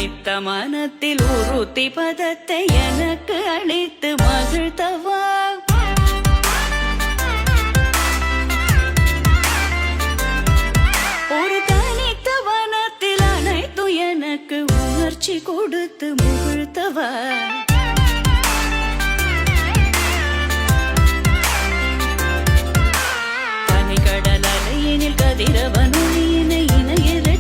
தனித்த மனத்தில் உறுத்தி பதத்தை எனக்கு அளித்து மகிழ்த்தவா. ஒரு தனித்த வனத்தில் அனைத்து எனக்கு உணர்ச்சி கொடுத்து முகிழ்த்தவா. தனி கடல் அலையினில் கதிரவன் ஒளியினை இணையிற